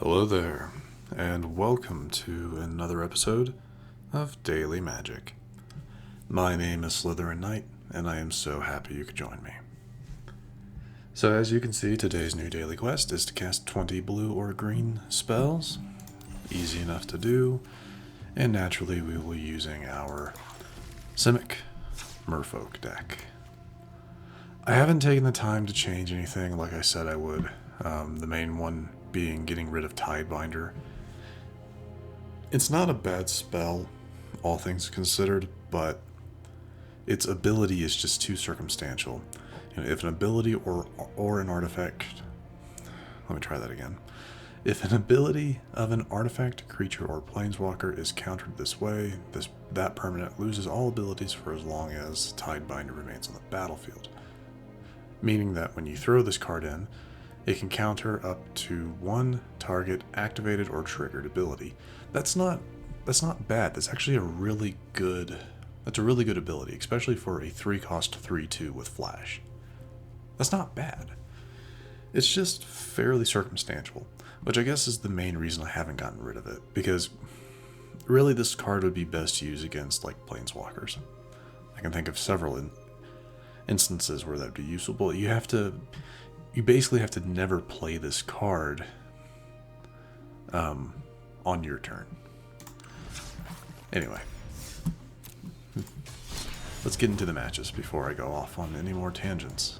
Hello there, and welcome to another episode of Daily Magic. My name is SlytherinKnight, and I am so happy you could join me. So as you can see, today's new daily quest is to cast 20 blue or green spells. Easy enough to do, and naturally we will be using our Simic Merfolk deck. I haven't taken the time to change anything like I said I would, the main one being getting rid of Tidebinder. It's not a bad spell, all things considered, but its ability is just too circumstantial. You know, if an ability or an artifact... Let me try that again. If an ability of an artifact, creature, or planeswalker is countered this way, that permanent loses all abilities for as long as Tidebinder remains on the battlefield. Meaning that when you throw this card in, it can counter up to one target activated or triggered ability. That's not bad. That's actually a really good ability, especially for a 3-cost 3/2 with flash. That's not bad. It's just fairly circumstantial, which I guess is the main reason I haven't gotten rid of it, because really this card would be best used against like planeswalkers. I can think of several instances where that would be useful. You basically have to never play this card on your turn. Anyway, let's get into the matches before I go off on any more tangents.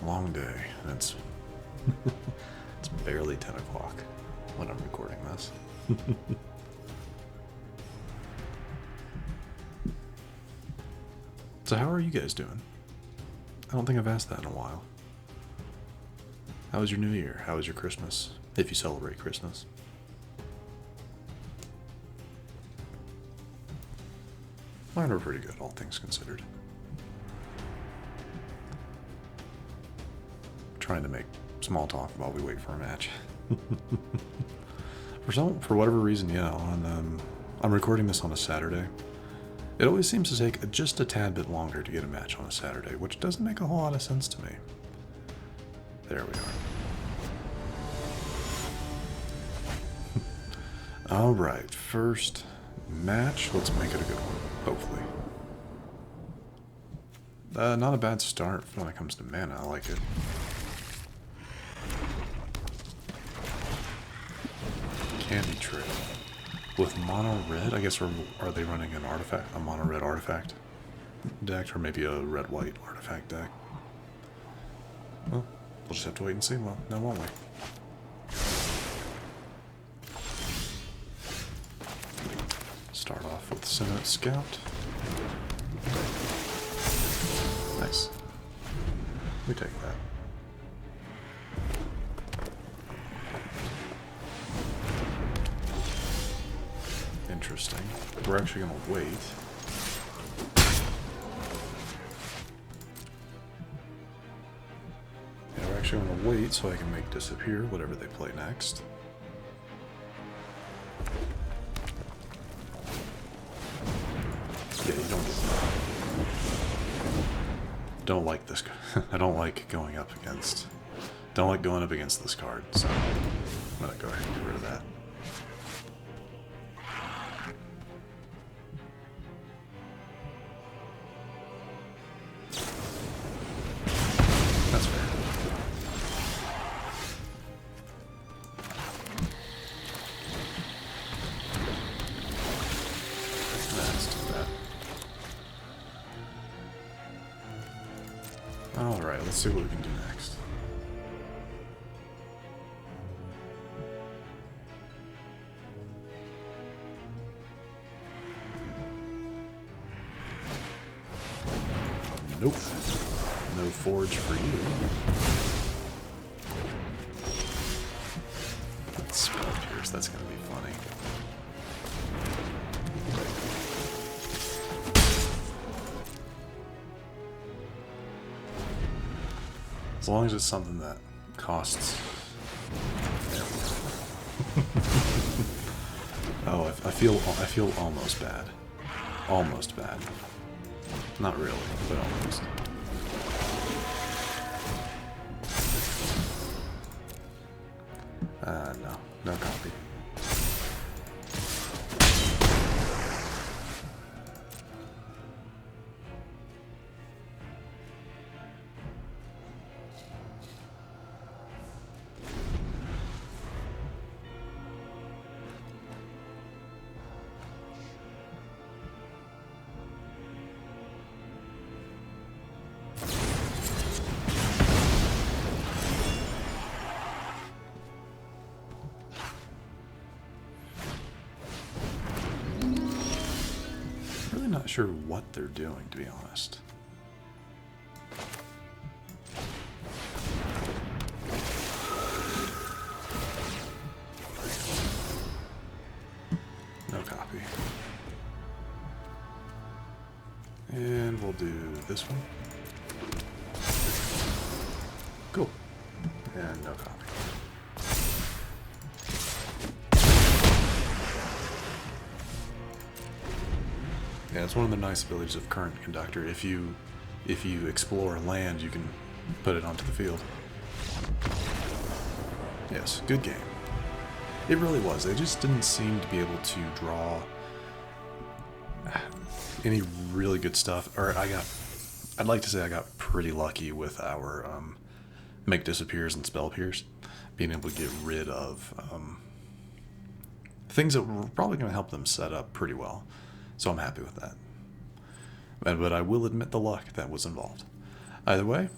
Long day, and it's it's barely 10 o'clock when I'm recording this. So how are you guys doing? I don't think I've asked that in a while. How was your New Year? How was your Christmas? If you celebrate Christmas. Mine were pretty good, all things considered. Trying to make small talk while we wait for a match. For whatever reason, yeah, I'm recording this on a Saturday. It always seems to take just a tad bit longer to get a match on a Saturday, which doesn't make a whole lot of sense to me. There we are. Alright, first match. Let's make it a good one, hopefully. Not a bad start when it comes to mana, I like it. Candy Trail. With mono red, I guess, are they running an artifact, a mono red artifact deck, or maybe a red white artifact deck? Well, we'll just have to wait and see. Well, now won't we? Start off with Cenote Scout. Nice. We take that. Interesting. We're actually going to wait. Yeah, we're actually going to wait so I can make disappear whatever they play next. Yeah, you don't get that. Don't like this. I don't like going up against. Don't like going up against this card, so I'm going to go ahead and get rid of that. Alright, let's see what we can do next. Nope. No forge for you. Spell Pierce, that's gonna be funny. As long as it's something that costs. Oh, I feel almost bad. Almost bad. Not really, but almost. No copy. Not sure what they're doing, to be honest. No copy. And we'll do this one. Cool. And no copy. Yeah, it's one of the nice abilities of current Conductor. If you explore land, you can put it onto the field. Yes, good game. It really was. They just didn't seem to be able to draw any really good stuff. Or I'd like to say I got pretty lucky with our Make Disappears and Spell Pierce. Being able to get rid of things that were probably going to help them set up pretty well. So I'm happy with that. But I will admit the luck that was involved. Either way,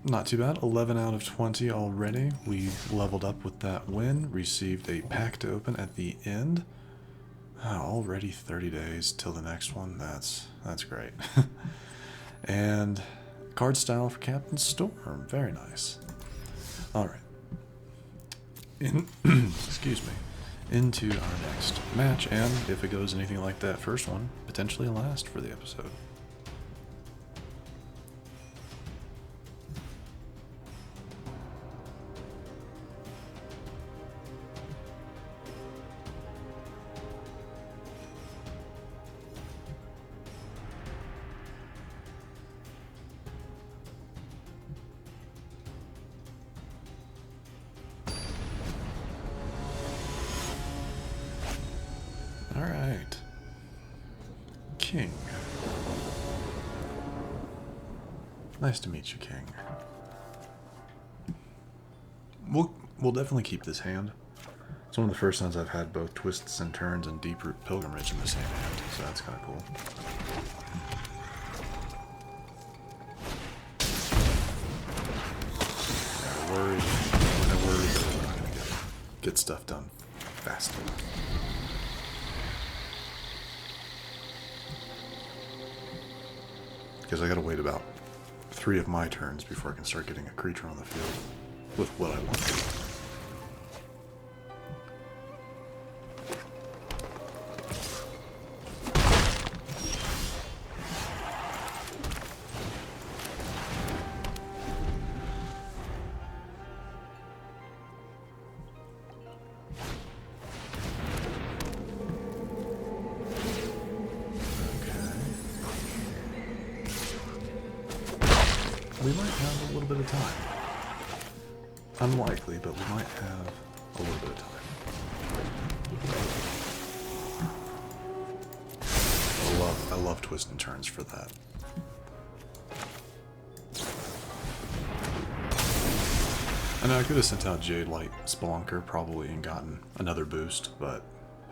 not too bad. 11 out of 20 already. We leveled up with that win. Received a pack to open at the end. Oh, already 30 days till the next one. That's great. And card style for Captain Storm. Very nice. Alright. Excuse me. Into our next match, and if it goes anything like that first one, potentially last for the episode. Alright. King. Nice to meet you, King. We'll definitely keep this hand. It's one of the first times I've had both Twists and Turns and Deeproot Pilgrimage in the same hand, so that's kind of cool. I worry that we're not going to get stuff done fast enough. Because I gotta wait about 3 of my turns before I can start getting a creature on the field with what I want to do. We might have a little bit of time. Unlikely, but we might have a little bit of time. I love Twist and Turns for that. I know I could have sent out Jadelight Spelunker probably and gotten another boost, but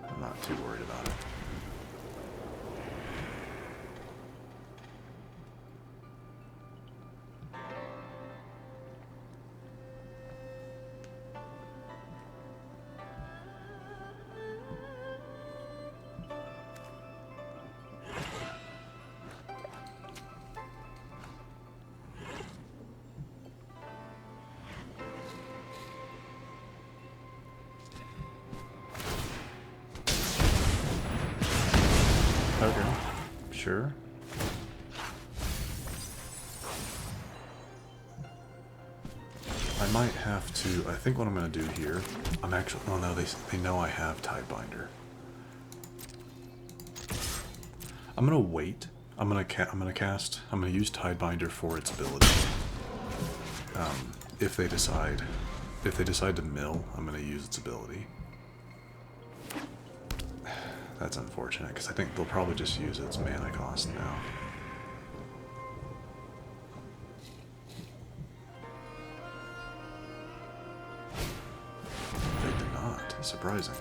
I'm not too worried about it. Okay, sure. I might have to, I think what I'm going to do here, I'm actually, oh no, they know I have Tidebinder. I'm gonna wait. I'm gonna use Tidebinder for its abilities. If they decide to mill, I'm gonna use its ability. That's unfortunate because I think they'll probably just use its mana cost now. They did not. Surprising.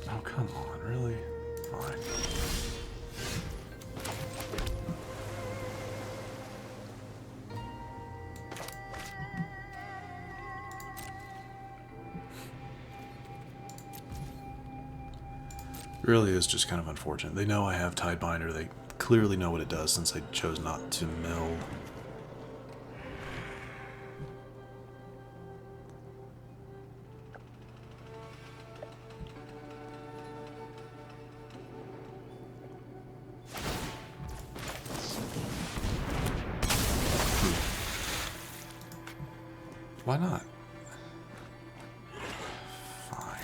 Oh, come on, really? Fine. It really is just kind of unfortunate. They know I have Tidebinder. They clearly know what it does since I chose not to mill. Why not? Fine.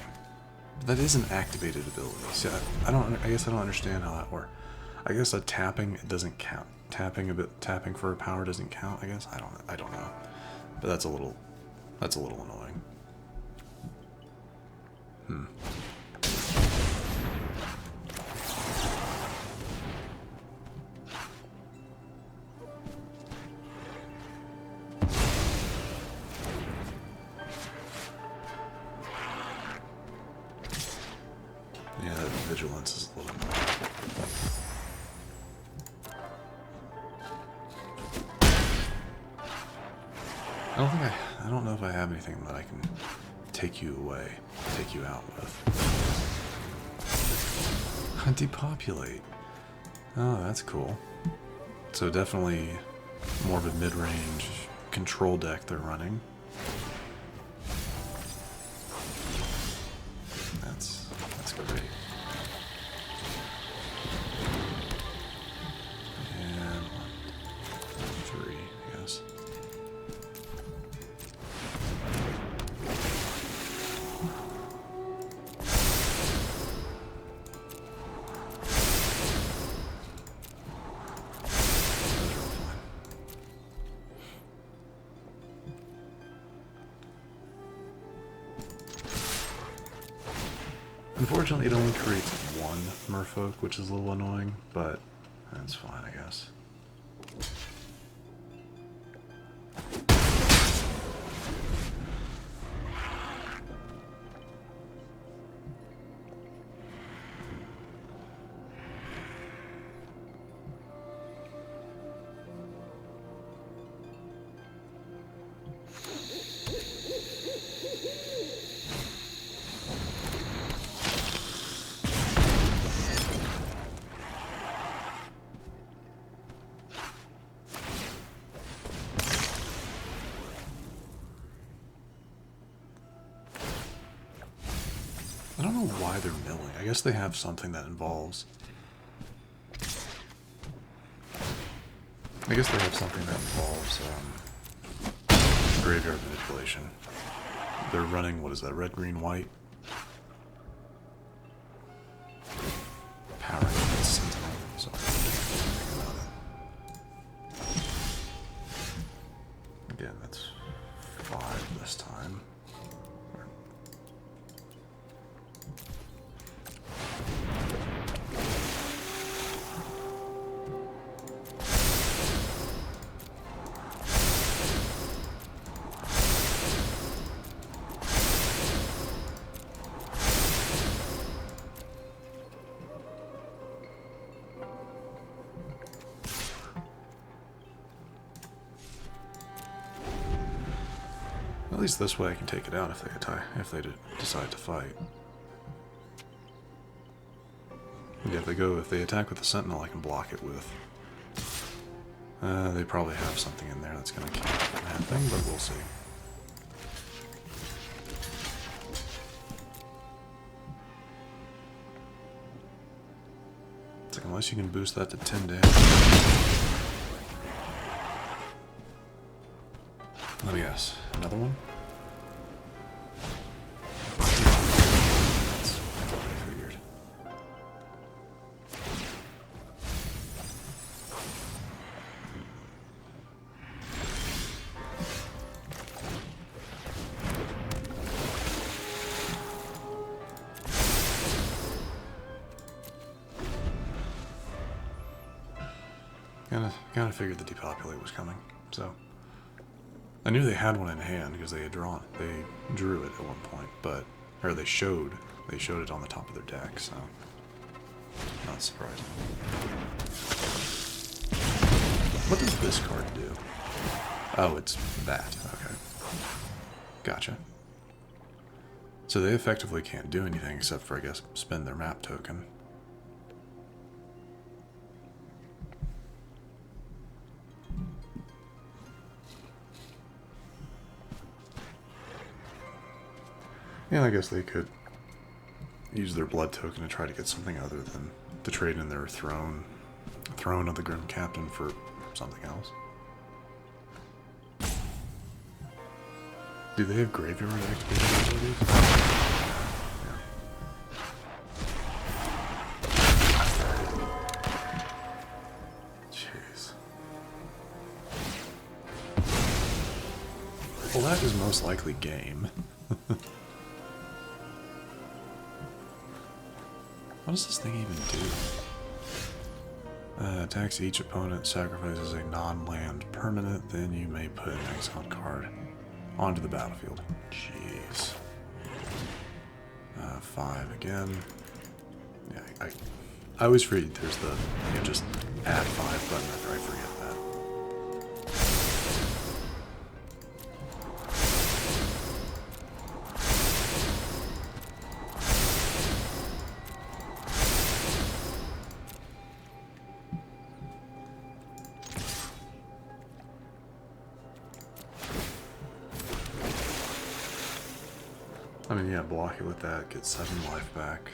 That is an activated ability. See, I guess I don't understand how that works. I guess a tapping, it doesn't count. Tapping for a power doesn't count, I guess. I don't know. But that's a little annoying. Yeah, that vigilance is a little annoying. I don't know if I have anything that I can take you out with. Depopulate. Oh, that's cool. So definitely more of a mid-range control deck they're running. That's great. And 1, 3, I guess. Unfortunately, it only creates one Merfolk, which is a little annoying, but that's fine, I guess. I don't know why they're milling. I guess they have something that involves... graveyard manipulation. They're running, what is that, red, green, white? Power Sentinel. So I don't think about it. Again, that's 5 this time. At least this way I can take it out if they decide to fight. Yeah, if they attack with the Sentinel, I can block it with. They probably have something in there that's going to keep from happening, but we'll see. It's like, unless you can boost that to 10 damage. Let me guess. Another one? That's what I figured. Kind of figured the depopulate was coming, so I knew they had one in hand because they drew it at one point, or they showed it on the top of their deck, so not surprising. What does this card do? Oh, it's that. Okay, gotcha. So they effectively can't do anything except for, I guess, spend their map token. Yeah, I guess they could use their blood token to try to get something other than to trade in their throne of the Grim Captain for something else. Do they have graveyard activated abilities? Yeah. Jeez. Well, that is most likely game. What does this thing even do? Attacks each opponent, sacrifices a non-land permanent, then you may put an exiled card onto the battlefield. Jeez. 5 again. Yeah, I always forget there's the, just add 5 button after I forget that. I mean, yeah, block it with that, get 7 life back.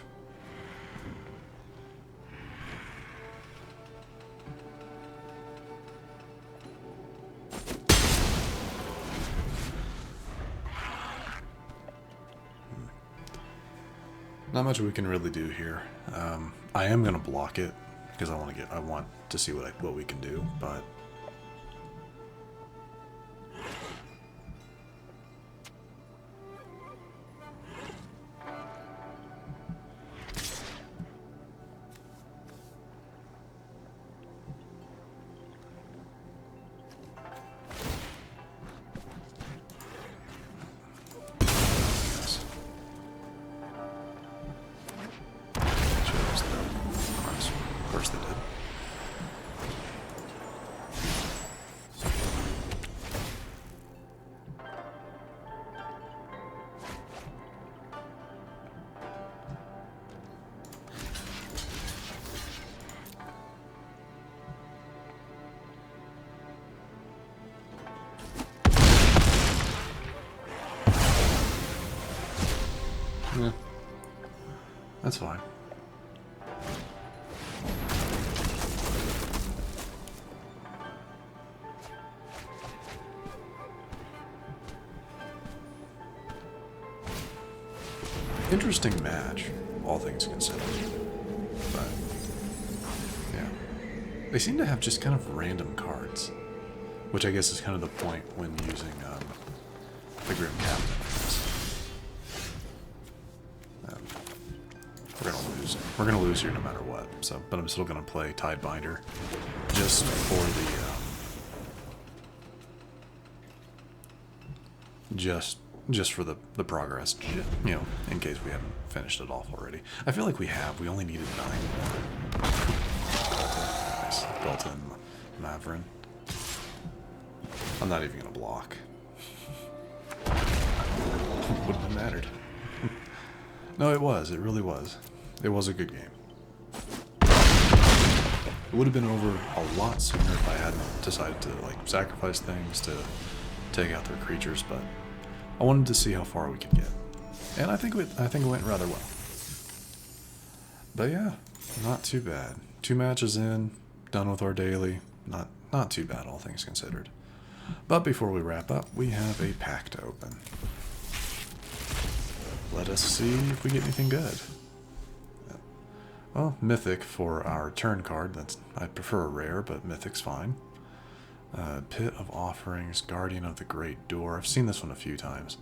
Not much we can really do here. I am gonna block it because I want to see what we can do, but of course they did. Yeah, that's fine. Interesting match, all things considered. But yeah, they seem to have just kind of random cards, which I guess is kind of the point when using the Grim Captain. We're gonna lose here no matter what. So, but I'm still gonna play Tidebinder just for the just for the progress, you know, in case we haven't finished it off already. I feel like we have. We only needed 9 more. Nice, built-in Maverin. I'm not even gonna block. Wouldn't have mattered. No, it was. It really was. It was a good game. It would have been over a lot sooner if I hadn't decided to like sacrifice things to take out their creatures, but I wanted to see how far we could get. And I think it went rather well. But yeah, not too bad. 2 matches in, done with our daily. Not too bad, all things considered. But before we wrap up, we have a pack to open. Let us see if we get anything good. Well, Mythic for our turn card. I prefer a rare, but Mythic's fine. Pit of Offerings, Guardian of the Great Door. I've seen this one a few times.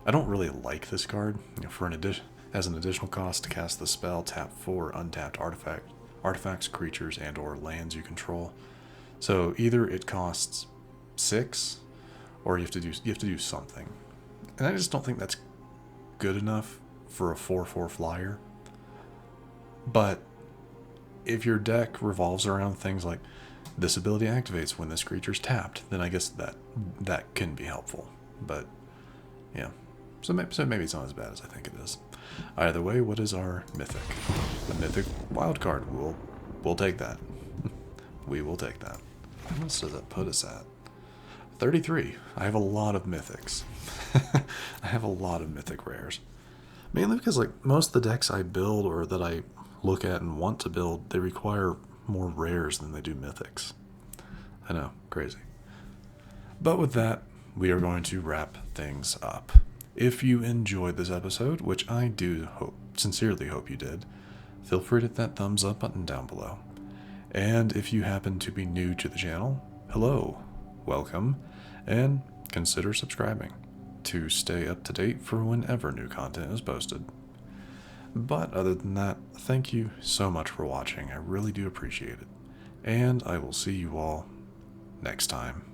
I don't really like this card. For as an additional cost to cast the spell, tap 4 untapped artifacts, creatures, and/or lands you control. So either it costs 6, or you have to do something. And I just don't think that's good enough for a 4/4 flyer. But if your deck revolves around things like this ability activates when this creature's tapped, then I guess that can be helpful. But yeah, so maybe it's not as bad as I think it is. Either way, what is our Mythic? The Mythic wild card. We'll take that. We will take that. How much does that put us at? 33. I have a lot of Mythics. I have a lot of Mythic rares. Mainly because like most of the decks I build or that I look at and want to build, they require more rares than they do Mythics. I know, crazy. But with that, we are going to wrap things up. If you enjoyed this episode, which I sincerely hope you did, feel free to hit that thumbs up button down below. And if you happen to be new to the channel, hello, welcome, and consider subscribing to stay up to date for whenever new content is posted. But other than that, thank you so much for watching. I really do appreciate it. And I will see you all next time.